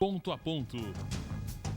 Ponto a ponto.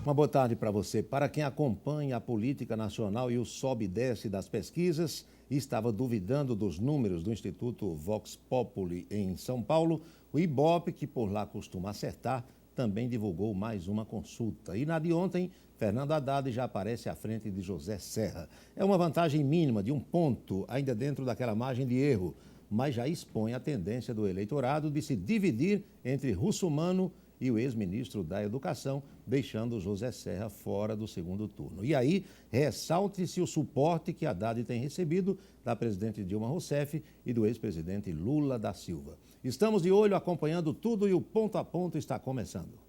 Uma boa tarde para você. Para quem acompanha a política nacional e o sobe e desce das pesquisas e estava duvidando dos números do Instituto Vox Populi em São Paulo, o Ibope, que por lá costuma acertar, também divulgou mais uma consulta. E na de ontem, Fernando Haddad já aparece à frente de José Serra. É uma vantagem mínima de 1 ponto, ainda dentro daquela margem de erro, mas já expõe a tendência do eleitorado de se dividir entre Russomano e o ex-ministro da Educação, deixando José Serra fora do segundo turno. E aí, ressalte-se o suporte que Haddad tem recebido da presidente Dilma Rousseff e do ex-presidente Lula da Silva. Estamos de olho acompanhando tudo e o Ponto a Ponto está começando.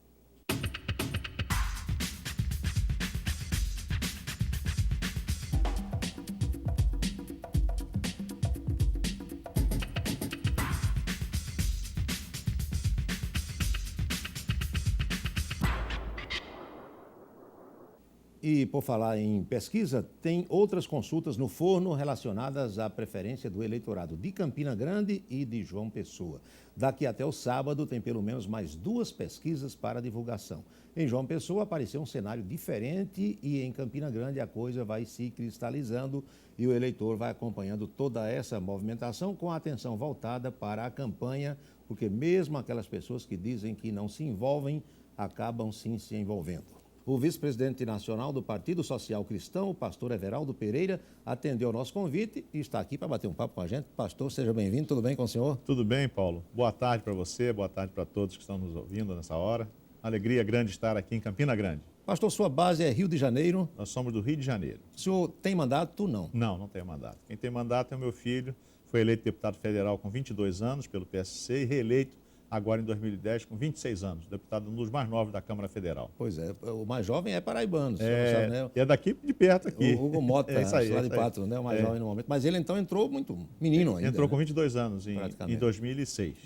E, por falar em pesquisa, tem outras consultas no forno relacionadas à preferência do eleitorado de Campina Grande e de João Pessoa. Daqui até o sábado tem pelo menos mais 2 pesquisas para divulgação. Em João Pessoa apareceu um cenário diferente e em Campina Grande a coisa vai se cristalizando e o eleitor vai acompanhando toda essa movimentação com a atenção voltada para a campanha, porque mesmo aquelas pessoas que dizem que não se envolvem, acabam sim se envolvendo. O vice-presidente nacional do Partido Social Cristão, o pastor Everaldo Pereira, atendeu ao nosso convite e está aqui para bater um papo com a gente. Pastor, seja bem-vindo. Tudo bem com o senhor? Tudo bem, Paulo. Boa tarde para você, boa tarde para todos que estão nos ouvindo nessa hora. Alegria grande estar aqui em Campina Grande. Pastor, sua base é Rio de Janeiro? Nós somos do Rio de Janeiro. O senhor tem mandato? Não. Não tenho mandato. Quem tem mandato é o meu filho, foi eleito deputado federal com 22 anos pelo PSC e reeleito agora em 2010 com 26 anos, deputado um dos mais novos da Câmara Federal. Pois é, o mais jovem é paraibano, o senhor não sabe, né? É daqui de perto aqui. O Hugo Mota, lá de isso Patos, né? O mais jovem no momento. Mas ele então entrou muito menino ainda. Entrou com né? 22 anos em 2006.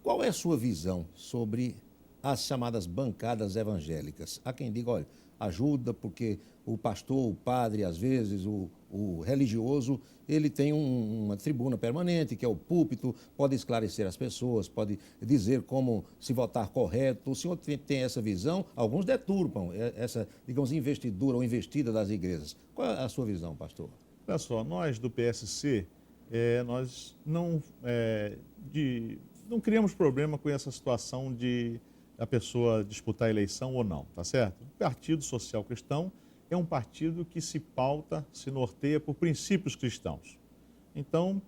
Qual é a sua visão sobre as chamadas bancadas evangélicas? Há quem diga, olha, ajuda porque o pastor, o padre, às vezes, o religioso, ele tem uma tribuna permanente, que é o púlpito, pode esclarecer as pessoas, pode dizer como se votar correto. O senhor tem essa visão? Alguns deturpam essa, digamos, investidura ou investida das igrejas. Qual é a sua visão, pastor? Olha só, nós do PSC, nós não criamos problema com essa situação de a pessoa disputar a eleição ou não, tá certo? O Partido Social Cristão é um partido que se pauta, se norteia por princípios cristãos. Então,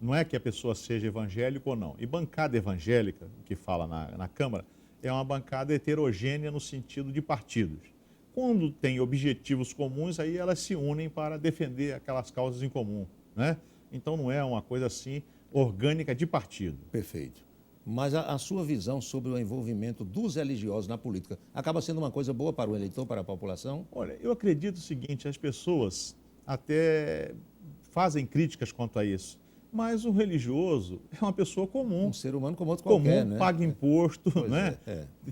não é que a pessoa seja evangélica ou não. E bancada evangélica, que fala na Câmara, é uma bancada heterogênea no sentido de partidos. Quando tem objetivos comuns, aí elas se unem para defender aquelas causas em comum, né? Então, não é uma coisa assim orgânica de partido. Perfeito. Mas a sua visão sobre o envolvimento dos religiosos na política acaba sendo uma coisa boa para o eleitor, para a população? Olha, eu acredito o seguinte, as pessoas até fazem críticas quanto a isso, mas o religioso é uma pessoa comum. Um ser humano como outro qualquer, né? Paga imposto, Pois né?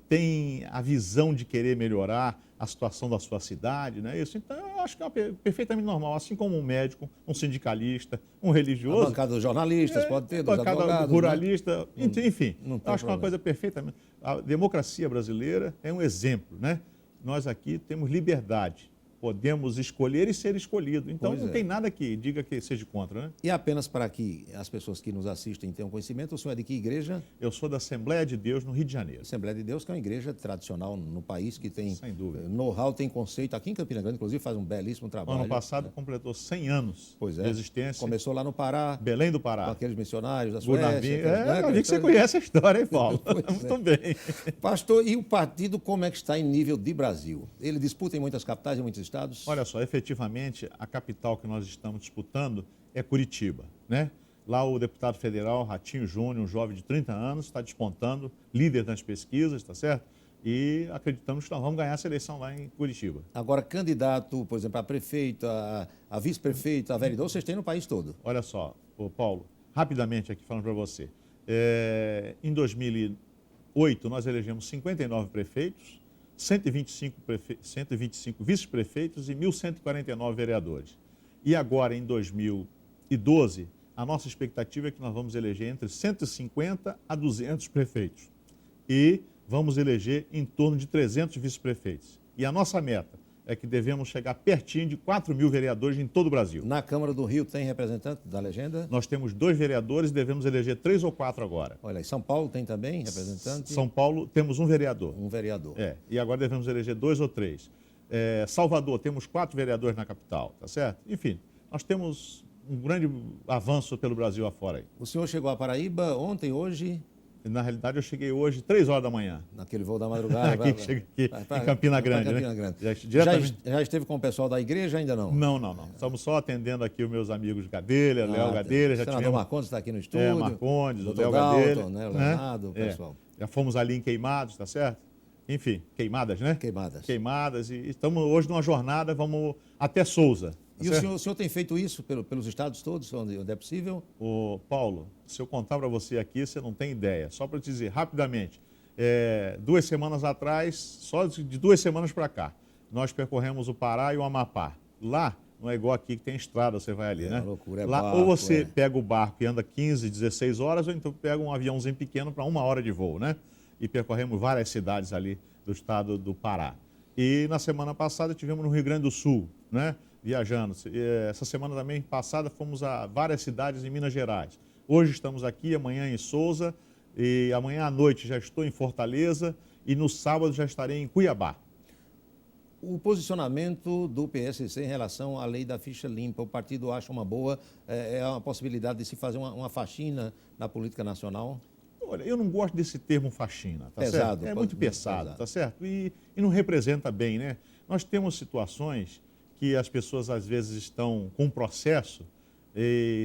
Tem a visão de querer melhorar a situação da sua cidade, né? Isso, então, eu acho que é perfeitamente normal, assim como um médico, um sindicalista, um religioso. A bancada dos jornalistas pode ter, dos bancada advogados, ruralista, né? Enfim, não eu acho que é uma coisa perfeitamente... A democracia brasileira é um exemplo, né? Nós aqui temos liberdade. Podemos escolher e ser escolhido. Então, Pois não é. tem nada que diga que seja contra, né? E apenas para que as pessoas que nos assistem tenham conhecimento, o senhor é de que igreja? Eu sou da Assembleia de Deus, no Rio de Janeiro. Assembleia de Deus, que é uma igreja tradicional no país, que tem Sem dúvida. know-how, tem conceito. Aqui em Campina Grande, inclusive, faz um belíssimo trabalho. Ano passado completou 100 anos Pois é. de existência. Começou lá no Pará, Belém do com Pará. aqueles missionários da Gunavinho. Suécia. Eu vi que você conhece a história, hein, Paulo? Pois é. Muito bem. Pastor, e o partido como é que está em nível de Brasil? Ele disputa em muitas capitais, em muitos estados? Olha só, efetivamente, a capital que nós estamos disputando é Curitiba, né? Lá o deputado federal Ratinho Júnior, um jovem de 30 anos, está despontando, líder nas pesquisas, tá certo? E acreditamos que nós vamos ganhar essa eleição lá em Curitiba. Agora, candidato, por exemplo, a prefeito, a vice-prefeito, a vereador, vocês têm no país todo? Olha só, ô Paulo, rapidamente aqui falando para você. Em 2008, nós elegemos 59 prefeitos, 125 vice-prefeitos e 1.149 vereadores. E agora, em 2012, a nossa expectativa é que nós vamos eleger entre 150 a 200 prefeitos. E vamos eleger em torno de 300 vice-prefeitos. E a nossa meta é que devemos chegar pertinho de 4.000 vereadores em todo o Brasil. Na Câmara do Rio tem representante da legenda? Nós temos 2 vereadores e devemos eleger 3 ou 4 agora. Olha, em São Paulo tem também representante? São Paulo temos um vereador. Um vereador. E agora devemos eleger 2 ou 3. Salvador, temos 4 vereadores na capital, tá certo? Enfim, nós temos um grande avanço pelo Brasil afora aí. O senhor chegou à Paraíba ontem, hoje? Na realidade, eu cheguei hoje 3 horas da manhã. Naquele voo da madrugada. Cheguei aqui em Campina Grande, Campina né? Grande. Já esteve com o pessoal da igreja, ainda não? Não. Estamos só atendendo aqui os meus amigos Gadelha, Léo Gadelha. O senador Marcondes está aqui no estúdio. Marcondes, o Léo Dalton, Gadelha. né? O Leonardo, o pessoal. Já fomos ali em Queimados, tá certo? Enfim, Queimadas, né? Queimadas. E estamos hoje numa jornada, vamos até Souza. E o senhor tem feito isso pelos estados todos, onde é possível? Paulo, se eu contar para você aqui, você não tem ideia. Só para te dizer, rapidamente, 2 semanas atrás, só de 2 semanas para cá, nós percorremos o Pará e o Amapá. Lá, não é igual aqui que tem estrada, você vai ali, né? Loucura, lá, barco, ou você pega o barco e anda 15, 16 horas, ou então pega um aviãozinho pequeno para 1 hora de voo, né? E percorremos várias cidades ali do estado do Pará. E na semana passada tivemos no Rio Grande do Sul, né? Viajando. Essa semana também passada fomos a várias cidades em Minas Gerais. Hoje estamos aqui, amanhã em Souza, e amanhã à noite já estou em Fortaleza e no sábado já estarei em Cuiabá. O posicionamento do PSC em relação à lei da ficha limpa, o partido acha uma boa, é uma possibilidade de se fazer uma faxina na política nacional? Olha, eu não gosto desse termo faxina, tá pesado, certo? É muito pesado, tá certo? E não representa bem, né? Nós temos situações que as pessoas às vezes estão com um processo...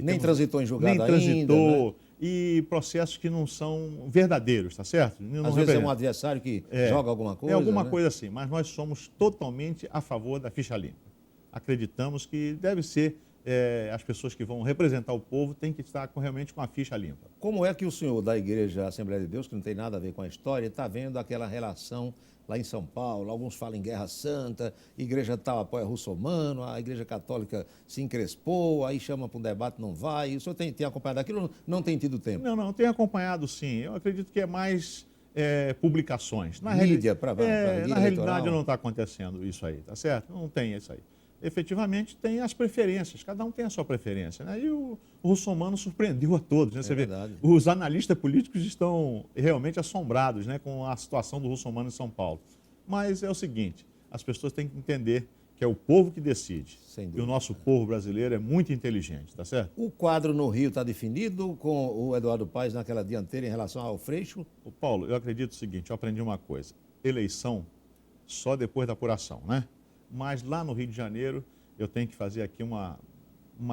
Nem transitou em julgado ainda, nem transitou, né? E processos que não são verdadeiros, tá certo? Às vezes é um adversário que joga alguma coisa. É alguma né? coisa assim, mas nós somos totalmente a favor da ficha limpa. Acreditamos que deve ser, as pessoas que vão representar o povo têm que estar realmente com a ficha limpa. Como é que o senhor da Igreja Assembleia de Deus, que não tem nada a ver com a história, está vendo aquela relação lá em São Paulo? Alguns falam em Guerra Santa, a igreja tal apoia russomano, a Igreja Católica se encrespou, aí chama para um debate, não vai. O senhor tem acompanhado aquilo? Não tem tido tempo? Não, tenho acompanhado sim. Eu acredito que é mais publicações. Na realidade não está acontecendo isso aí, tá certo? Não tem isso aí. Efetivamente tem as preferências, cada um tem a sua preferência, né? E o russomano surpreendeu a todos, né? Você vê, os analistas políticos estão realmente assombrados, né, com a situação do russomano em São Paulo. Mas é o seguinte, as pessoas têm que entender que é o povo que decide. E o nosso povo brasileiro é muito inteligente, tá certo? O quadro no Rio está definido com o Eduardo Paes naquela dianteira em relação ao Freixo? Paulo, eu acredito o seguinte, eu aprendi uma coisa, eleição só depois da apuração, né? Mas lá no Rio de Janeiro, eu tenho que fazer aqui uma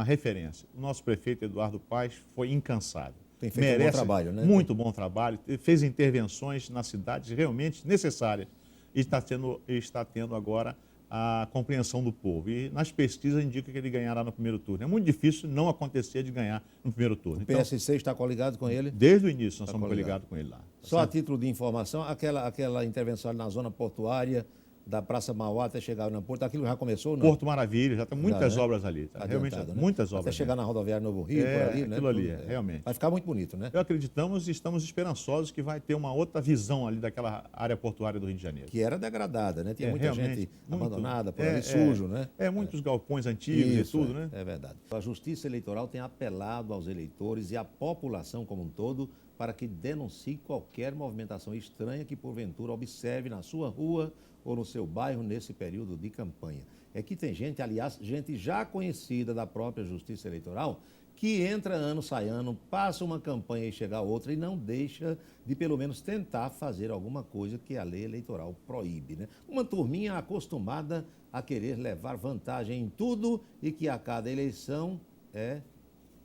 referência. O nosso prefeito Eduardo Paes foi incansável. Tem feito um bom trabalho, né? Muito bom trabalho, fez intervenções nas cidades realmente necessárias e está tendo agora a compreensão do povo. E nas pesquisas indica que ele ganhará no primeiro turno. É muito difícil não acontecer de ganhar no primeiro turno. O PSC está coligado com ele? Desde o início nós estamos coligados com ele lá. Só a título de informação, aquela intervenção na zona portuária da Praça Mauá até chegar no Porto, aquilo já começou ou não? Porto Maravilha, já tem muitas obras ali. Tá? Realmente, né? Muitas obras. Até chegar na rodoviária Novo Rio, por ali, né? Aquilo ali, realmente. Vai ficar muito bonito, né? Eu acreditamos e estamos esperançosos que vai ter uma outra visão ali daquela área portuária do Rio de Janeiro. Que era degradada, né? Tinha muita gente abandonada por ali, sujo, né? Muitos galpões antigos e tudo, né? É verdade. A Justiça Eleitoral tem apelado aos eleitores e à população como um todo para que denuncie qualquer movimentação estranha que porventura observe na sua rua ou no seu bairro nesse período de campanha. É que tem gente, aliás, gente já conhecida da própria Justiça Eleitoral, que entra ano, sai ano, passa uma campanha e chega a outra e não deixa de pelo menos tentar fazer alguma coisa que a lei eleitoral proíbe, né? Uma turminha acostumada a querer levar vantagem em tudo e que a cada eleição é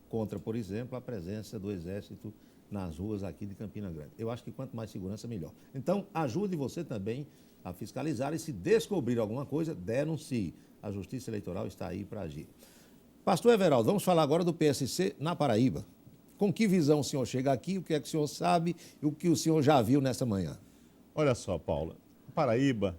contra, por exemplo, a presença do Exército nas ruas aqui de Campina Grande. Eu acho que quanto mais segurança, melhor. Então, ajude você também a fiscalizar e se descobrir alguma coisa, denuncie. A Justiça Eleitoral está aí para agir. Pastor Everaldo, vamos falar agora do PSC na Paraíba. Com que visão o senhor chega aqui, o que é que o senhor sabe e o que o senhor já viu nessa manhã? Olha só, Paula, Paraíba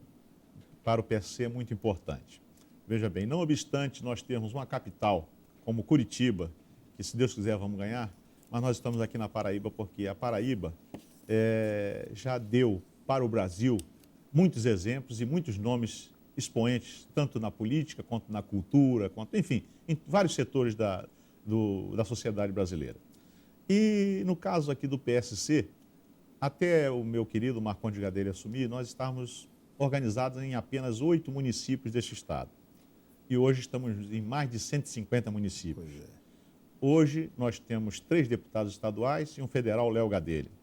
para o PSC é muito importante. Veja bem, não obstante nós termos uma capital como Curitiba, que se Deus quiser vamos ganhar, mas nós estamos aqui na Paraíba porque a Paraíba já deu para o Brasil muitos exemplos e muitos nomes expoentes, tanto na política, quanto na cultura, quanto, enfim, em vários setores da sociedade brasileira. E no caso aqui do PSC, até o meu querido Marcondes de Gadelha assumir, nós estávamos organizados em apenas 8 municípios deste estado. E hoje estamos em mais de 150 municípios. Pois é. Hoje nós temos 3 deputados estaduais e um federal, Léo Gadelha.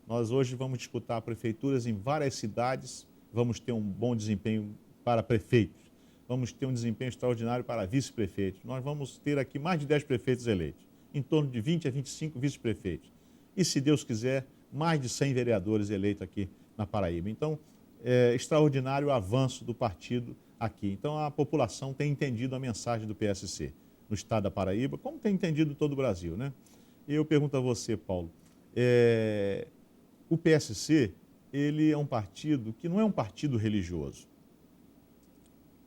Nós hoje vamos disputar prefeituras em várias cidades, vamos ter um bom desempenho para prefeitos, vamos ter um desempenho extraordinário para vice-prefeitos. Nós vamos ter aqui mais de 10 prefeitos eleitos, em torno de 20 a 25 vice-prefeitos. E, se Deus quiser, mais de 100 vereadores eleitos aqui na Paraíba. Então, é extraordinário o avanço do partido aqui. Então, a população tem entendido a mensagem do PSC no estado da Paraíba, como tem entendido todo o Brasil, né? E eu pergunto a você, Paulo, o PSC, ele é um partido que não é um partido religioso.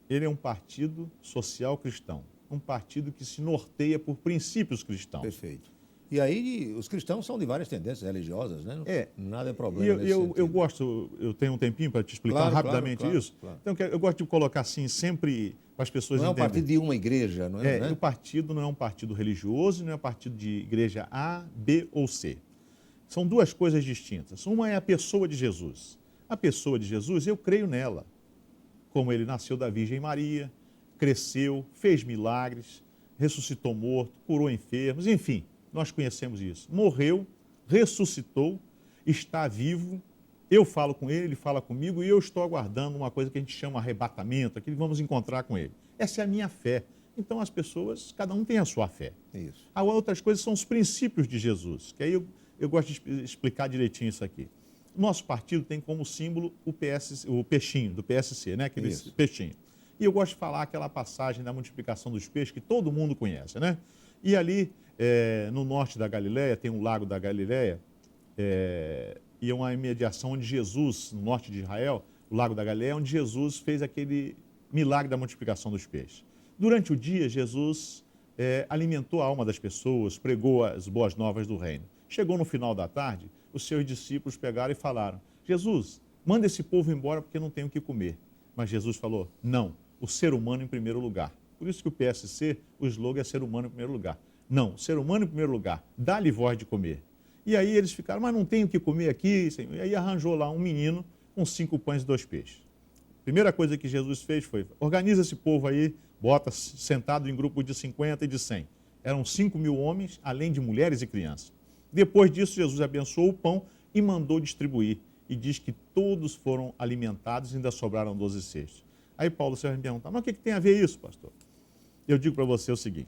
Ele é um partido social cristão, um partido que se norteia por princípios cristãos. Perfeito. E aí, os cristãos são de várias tendências religiosas, né? Nada é problema Eu tenho um tempinho para te explicar rapidamente isso. Claro. Então, eu gosto de colocar assim, sempre para as pessoas entenderem. Não é um entenderem. partido de uma igreja, não é? O partido não é um partido religioso, não é um partido de igreja A, B ou C. São duas coisas distintas. Uma é a pessoa de Jesus. A pessoa de Jesus, eu creio nela. Como ele nasceu da Virgem Maria, cresceu, fez milagres, ressuscitou morto, curou enfermos, enfim, nós conhecemos isso. Morreu, ressuscitou, está vivo, eu falo com ele fala comigo e eu estou aguardando uma coisa que a gente chama arrebatamento, aquilo que vamos encontrar com ele. Essa é a minha fé. Então as pessoas, cada um tem a sua fé. Isso. As outras coisas são os princípios de Jesus, que aí eu gosto de explicar direitinho isso aqui. Nosso partido tem como símbolo o peixinho, do PSC, né? Aquele peixinho. E eu gosto de falar aquela passagem da multiplicação dos peixes que todo mundo conhece, né? E ali, no norte da Galileia, tem um lago da Galileia, e é uma imediação onde Jesus, no norte de Israel, o lago da Galileia, onde Jesus fez aquele milagre da multiplicação dos peixes. Durante o dia, Jesus alimentou a alma das pessoas, pregou as boas novas do reino. Chegou no final da tarde, os seus discípulos pegaram e falaram: Jesus, manda esse povo embora porque não tem o que comer. Mas Jesus falou: não, o ser humano em primeiro lugar. Por isso que o PSC, o slogan é ser humano em primeiro lugar. Não, ser humano em primeiro lugar, dá-lhe voz de comer. E aí eles ficaram: mas não tem o que comer aqui, Senhor. E aí arranjou lá um menino com 5 pães e 2 peixes. Primeira coisa que Jesus fez foi: organiza esse povo aí, bota sentado em grupos de 50 e de 100. Eram 5.000 homens, além de mulheres e crianças. Depois disso, Jesus abençoou o pão e mandou distribuir. E diz que todos foram alimentados e ainda sobraram 12 cestos. Aí Paulo, você vai me perguntar: mas o que tem a ver isso, pastor? Eu digo para você o seguinte: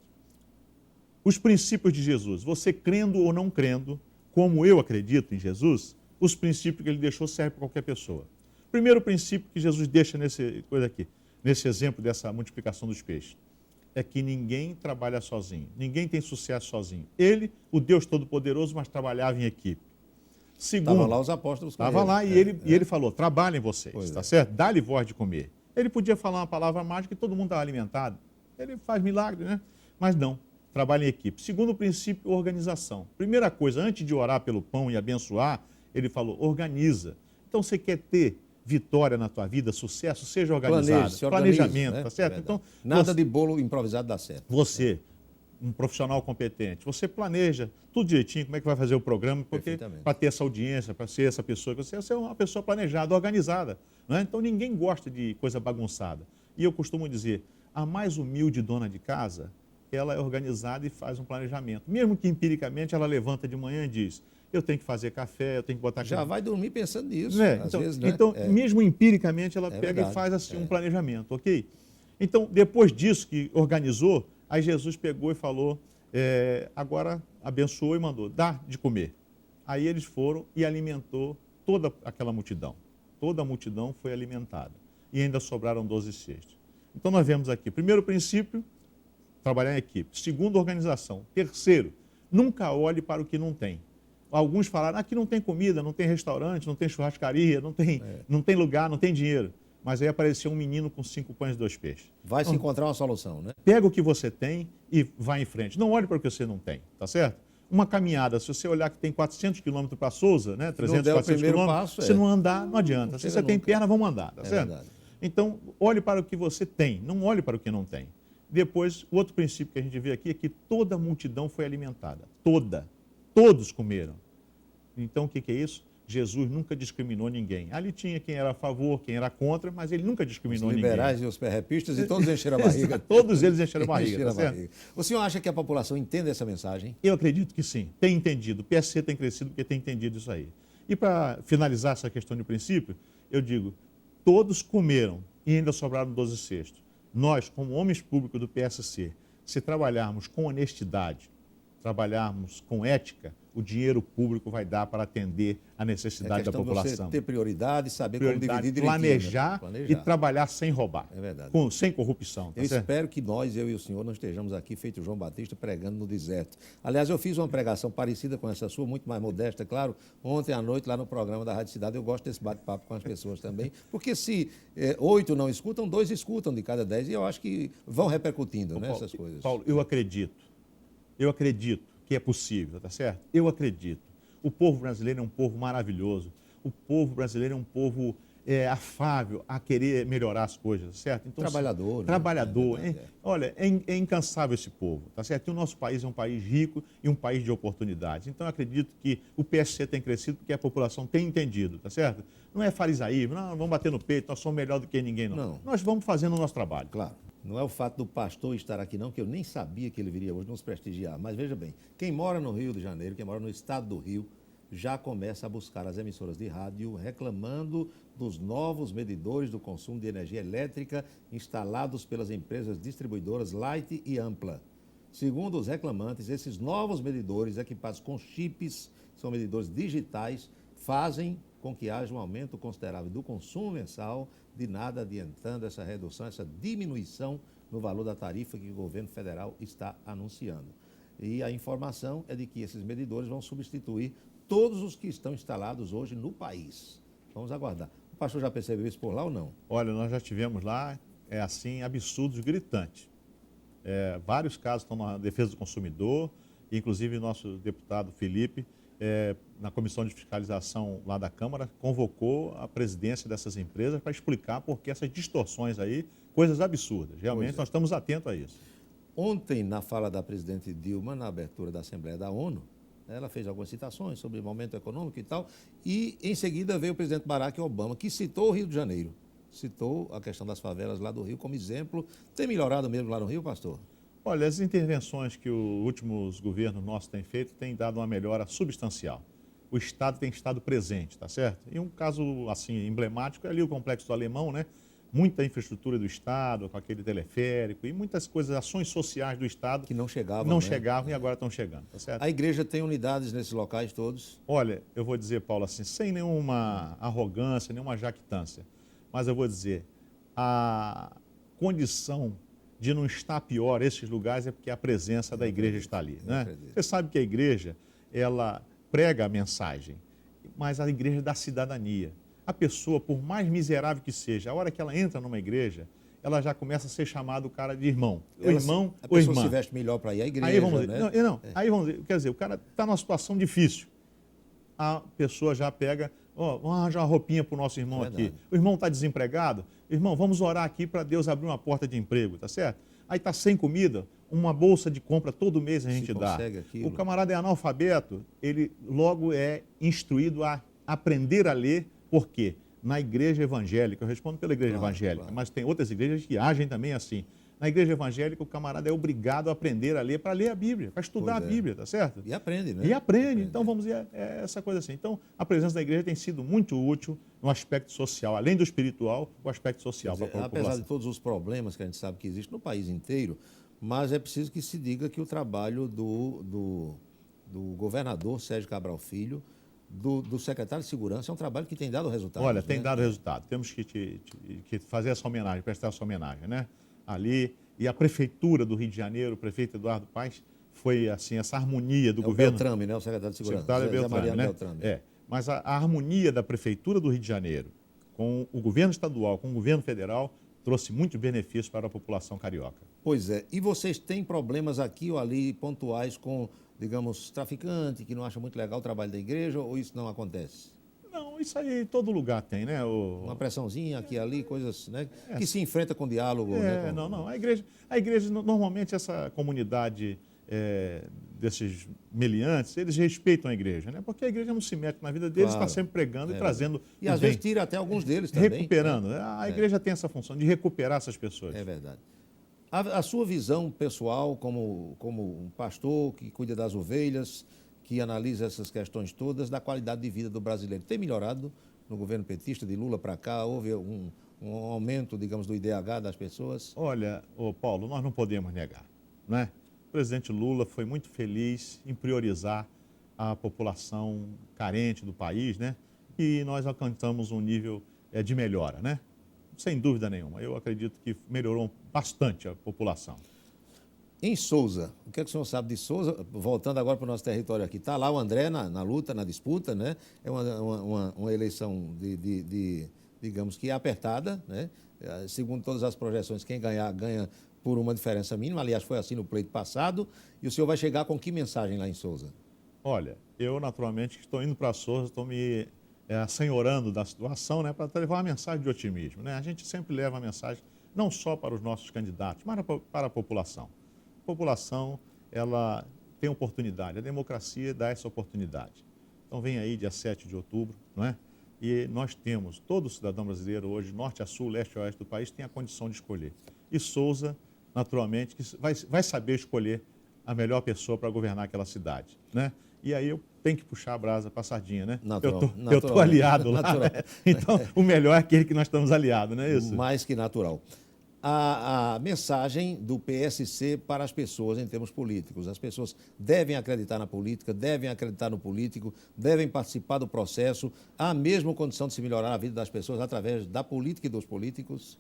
os princípios de Jesus, você crendo ou não crendo, como eu acredito em Jesus, os princípios que ele deixou servem para qualquer pessoa. Primeiro princípio que Jesus deixa nesse exemplo dessa multiplicação dos peixes, é que ninguém trabalha sozinho, ninguém tem sucesso sozinho. Ele, o Deus Todo-Poderoso, mas trabalhava em equipe. Segundo, estavam lá os apóstolos com Estava lá ele. E ele falou: trabalhem vocês, está certo? Dá-lhe voz de comer. Ele podia falar uma palavra mágica e todo mundo estava alimentado. Ele faz milagre, né? Mas não, trabalha em equipe. Segundo princípio, organização. Primeira coisa, antes de orar pelo pão e abençoar, ele falou: organiza. Então, você quer ter vitória na tua vida, sucesso, seja organizado. Planejamento, né? Tá certo? Então, nada de bolo improvisado dá certo. Você, um profissional competente, você planeja tudo direitinho, como é que vai fazer o programa, porque para ter essa audiência, para ser essa pessoa, você é uma pessoa planejada, organizada. Né? Então, ninguém gosta de coisa bagunçada. E eu costumo dizer, a mais humilde dona de casa, ela é organizada e faz um planejamento. Mesmo que empiricamente ela levanta de manhã e diz: eu tenho que fazer café, eu tenho que botar... Já vai dormir pensando nisso, às vezes, né? Então, mesmo empiricamente, ela pega verdade. E faz assim um planejamento, ok? Então, depois disso que organizou, aí Jesus pegou e falou, agora abençoou e mandou, dá de comer. Aí eles foram e alimentou toda aquela multidão. Toda a multidão foi alimentada. E ainda sobraram 12 cestos. Então, nós vemos aqui, primeiro princípio, trabalhar em equipe. Segundo, organização. Terceiro, nunca olhe para o que não tem. Alguns falaram: aqui não tem comida, não tem restaurante, não tem churrascaria, não tem lugar, não tem dinheiro. Mas aí apareceu um menino com 5 pães e 2 peixes. Vai se encontrar uma solução, né? Pega o que você tem e vai em frente. Não olhe para o que você não tem, tá certo? Uma caminhada, se você olhar que tem 400 quilômetros para Souza, né, 300, der o 400 primeiro quilômetros, passo, se não andar, não adianta. Se chega você tem nunca. perna, vamos andar, tá É certo? verdade. Então, olhe para o que você tem, não olhe para o que não tem. Depois, o outro princípio que a gente vê aqui é que toda a multidão foi alimentada. Toda. Todos comeram. Então, o que é isso? Jesus nunca discriminou ninguém. Ali tinha quem era a favor, quem era contra, mas ele nunca discriminou Os ninguém. liberais e os perrepistas e todos encheram a barriga. Todos eles encheram a barriga, Encheram tá certo? O senhor acha que a população entende essa mensagem? Eu acredito que sim, tem entendido. O PSC tem crescido porque tem entendido isso aí. E para finalizar essa questão de princípio, eu digo, todos comeram e ainda sobraram 12 cestos. Nós, como homens públicos do PSC, se trabalharmos com honestidade, trabalharmos com ética, o dinheiro público vai dar para atender a necessidade da população. Você ter prioridade, saber como dividir direitinho. Planejar e trabalhar sem roubar. É verdade. Sem corrupção. Tá Eu certo? espero que nós, eu e o senhor, não estejamos aqui feito João Batista pregando no deserto. Aliás, eu fiz uma pregação parecida com essa sua, muito mais modesta, claro, ontem à noite lá no programa da Rádio Cidade. Eu gosto desse bate-papo com as pessoas também, porque se 8 não escutam, 2 escutam de cada 10 e eu acho que vão repercutindo nessas coisas. Paulo, eu acredito que é possível, tá certo? Eu acredito. O povo brasileiro é um povo maravilhoso. O povo brasileiro é um povo afável a querer melhorar as coisas, certo? Então, Trabalhador. Trabalhador. Né? Olha, é incansável esse povo, tá certo? E o nosso país é um país rico e um país de oportunidades. Então, eu acredito que o PSC tem crescido porque a população tem entendido, tá certo? Não é farisaísmo, não vamos bater no peito, nós somos melhor do que ninguém, não. Nós vamos fazendo o nosso trabalho. Claro. Não é o fato do pastor estar aqui, não, que eu nem sabia que ele viria hoje nos prestigiar. Mas veja bem, quem mora no Rio de Janeiro, quem mora no estado do Rio, já começa a buscar as emissoras de rádio reclamando dos novos medidores do consumo de energia elétrica instalados pelas empresas distribuidoras Light e Ampla. Segundo os reclamantes, esses novos medidores equipados com chips, são medidores digitais, fazem com que haja um aumento considerável do consumo mensal, de nada adiantando essa redução, essa diminuição no valor da tarifa que o governo federal está anunciando. E a informação é de que esses medidores vão substituir todos os que estão instalados hoje no país. Vamos aguardar. O pastor já percebeu isso por lá ou não? Olha, nós já tivemos lá, absurdos gritantes. Vários casos estão na defesa do consumidor, inclusive nosso deputado Felipe, na comissão de fiscalização lá da Câmara, convocou a presidência dessas empresas para explicar por que essas distorções aí, coisas absurdas. Realmente nós estamos atentos a isso. Ontem, na fala da presidente Dilma, na abertura da Assembleia da ONU, ela fez algumas citações sobre o momento econômico e tal, e em seguida veio o presidente Barack Obama, que citou o Rio de Janeiro, citou a questão das favelas lá do Rio como exemplo. Tem melhorado mesmo lá no Rio, pastor? Olha, as intervenções que os últimos governos nossos têm feito têm dado uma melhora substancial. O Estado tem estado presente, tá certo? E um caso, assim, emblemático é ali o Complexo do Alemão, né? Muita infraestrutura do Estado, com aquele teleférico e muitas coisas, ações sociais do Estado que não chegavam, não chegavam e agora estão chegando, tá certo? A igreja tem unidades nesses locais todos? Olha, eu vou dizer, Paulo, assim, sem nenhuma arrogância, nenhuma jactância, mas eu vou dizer, a condição de não estar pior esses lugares é porque a presença da igreja está ali, né? Você sabe que a igreja, ela prega a mensagem, mas a igreja é da cidadania. A pessoa, por mais miserável que seja, a hora que ela entra numa igreja, ela já começa a ser chamado o cara de irmão. O irmão, a pessoa se veste melhor para ir à igreja, aí vamos dizer, né? Aí vamos dizer, quer dizer, o cara está numa situação difícil. A pessoa já pega, vamos arranjar uma roupinha para o nosso irmão aqui. O irmão está desempregado? Irmão, vamos orar aqui para Deus abrir uma porta de emprego, tá certo? Aí está sem comida, uma bolsa de compra todo mês a gente dá. O camarada é analfabeto, ele logo é instruído a aprender a ler. Por quê? Na igreja evangélica, eu respondo pela igreja evangélica, mas tem outras igrejas que agem também assim. Na igreja evangélica, o camarada é obrigado a aprender a ler, para ler a Bíblia, para estudar a Bíblia, tá certo? E aprende, né? E aprende. Então, vamos dizer, essa coisa assim. Então, a presença da igreja tem sido muito útil no aspecto social, além do espiritual, o aspecto social para a população. Apesar de todos os problemas que a gente sabe que existem no país inteiro, mas é preciso que se diga que o trabalho do governador Sérgio Cabral Filho, do secretário de Segurança, é um trabalho que tem dado resultado. Olha, tem dado resultado. Temos que fazer essa homenagem, prestar essa homenagem, né? Ali, e a Prefeitura do Rio de Janeiro, o prefeito Eduardo Paes, foi assim, essa harmonia do governo. O Beltrame, né? O secretário de Segurança. Secretário Beltrame, né? Beltrame. Mas a harmonia da Prefeitura do Rio de Janeiro com o governo estadual, com o governo federal, trouxe muitos benefícios para a população carioca. Pois é. E vocês têm problemas aqui ou ali pontuais com digamos, traficante, que não acha muito legal o trabalho da igreja, ou isso não acontece? Não, isso aí em todo lugar tem, né? Uma pressãozinha aqui e ali, coisas, né, que se enfrenta com diálogo, né? Não. A igreja, normalmente essa comunidade desses meliantes, eles respeitam a igreja, né? Porque a igreja não se mete na vida deles, está Claro. sempre pregando e trazendo E o às bem. vezes tira até alguns deles também. Recuperando. Né? A igreja tem essa função de recuperar essas pessoas. É verdade. A sua visão pessoal como um pastor que cuida das ovelhas, que analisa essas questões todas, da qualidade de vida do brasileiro, tem melhorado no governo petista, de Lula para cá? Houve um aumento, digamos, do IDH das pessoas? Olha, Paulo, nós não podemos negar, né? O presidente Lula foi muito feliz em priorizar a população carente do país, né? E nós alcançamos um nível de melhora, né? Sem dúvida nenhuma. Eu acredito que melhorou bastante a população. Em Souza, o que é que o senhor sabe de Souza? Voltando agora para o nosso território aqui, está lá o André na luta, na disputa, né? É uma eleição digamos que apertada, né? Segundo todas as projeções, quem ganhar, ganha por uma diferença mínima. Aliás, foi assim no pleito passado. E o senhor vai chegar com que mensagem lá em Souza? Olha, eu naturalmente estou indo para Souza, estou me assenhorando da situação, né, para levar uma mensagem de otimismo, né? A gente sempre leva a mensagem não só para os nossos candidatos, mas para a população. A população, ela tem oportunidade, a democracia dá essa oportunidade. Então vem aí dia 7 de outubro, não é? E nós temos, todo cidadão brasileiro hoje, norte a sul, leste a oeste do país, tem a condição de escolher. E Souza, naturalmente, que vai saber escolher a melhor pessoa para governar aquela cidade, né? E aí eu tenho que puxar a brasa para a sardinha, né? Eu estou aliado lá, né? Então o melhor é aquele que nós estamos aliados, não é isso? Mais que natural. A mensagem do PSC para as pessoas em termos políticos. As pessoas devem acreditar na política, devem acreditar no político, devem participar do processo. Há mesmo condição de se melhorar a vida das pessoas através da política e dos políticos?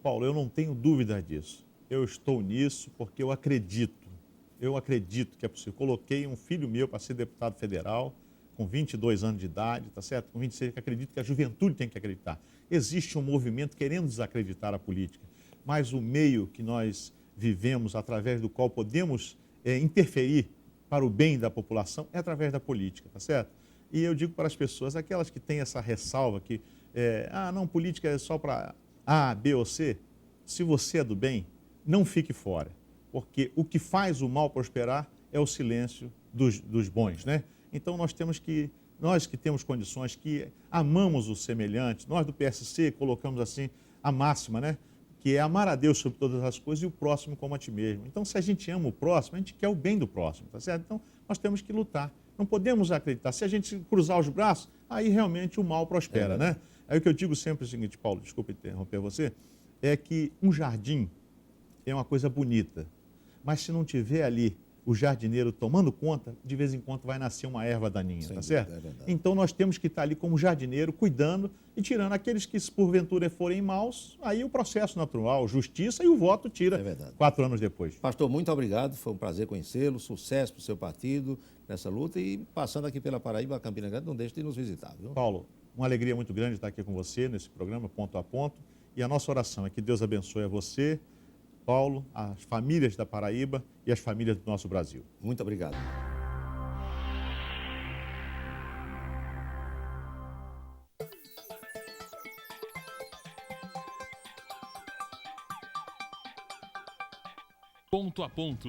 Paulo, eu não tenho dúvida disso. Eu estou nisso porque eu acredito que é possível. Coloquei um filho meu para ser deputado federal, com 22 anos de idade, tá certo? Com 26, que acredito que a juventude tem que acreditar. Existe um movimento querendo desacreditar a política, mas o meio que nós vivemos, através do qual podemos interferir para o bem da população, é através da política, tá certo? E eu digo para as pessoas, aquelas que têm essa ressalva que, não, política é só para A, B ou C, se você é do bem, não fique fora, porque o que faz o mal prosperar é o silêncio dos bons, né? Então nós que temos condições, que amamos o semelhante, nós do PSC colocamos assim a máxima, né? Que é amar a Deus sobre todas as coisas e o próximo como a ti mesmo. Então, se a gente ama o próximo, a gente quer o bem do próximo, tá certo? Então, nós temos que lutar. Não podemos acreditar. Se a gente cruzar os braços, aí realmente o mal prospera, né? Aí o que eu digo sempre é o seguinte, Paulo, desculpa interromper você, é que um jardim é uma coisa bonita, mas se não tiver ali o jardineiro tomando conta, de vez em quando vai nascer uma erva daninha, tá certo? Então nós temos que estar ali como jardineiro, cuidando e tirando aqueles que, se porventura forem maus, aí o processo natural, justiça e o voto tira 4 anos depois. Pastor, muito obrigado, foi um prazer conhecê-lo, sucesso para o seu partido nessa luta e passando aqui pela Paraíba, Campina Grande, não deixe de nos visitar, viu? Paulo, uma alegria muito grande estar aqui com você nesse programa, Ponto a Ponto, e a nossa oração é que Deus abençoe a você, Paulo, as famílias da Paraíba e as famílias do nosso Brasil. Muito obrigado. Ponto a Ponto.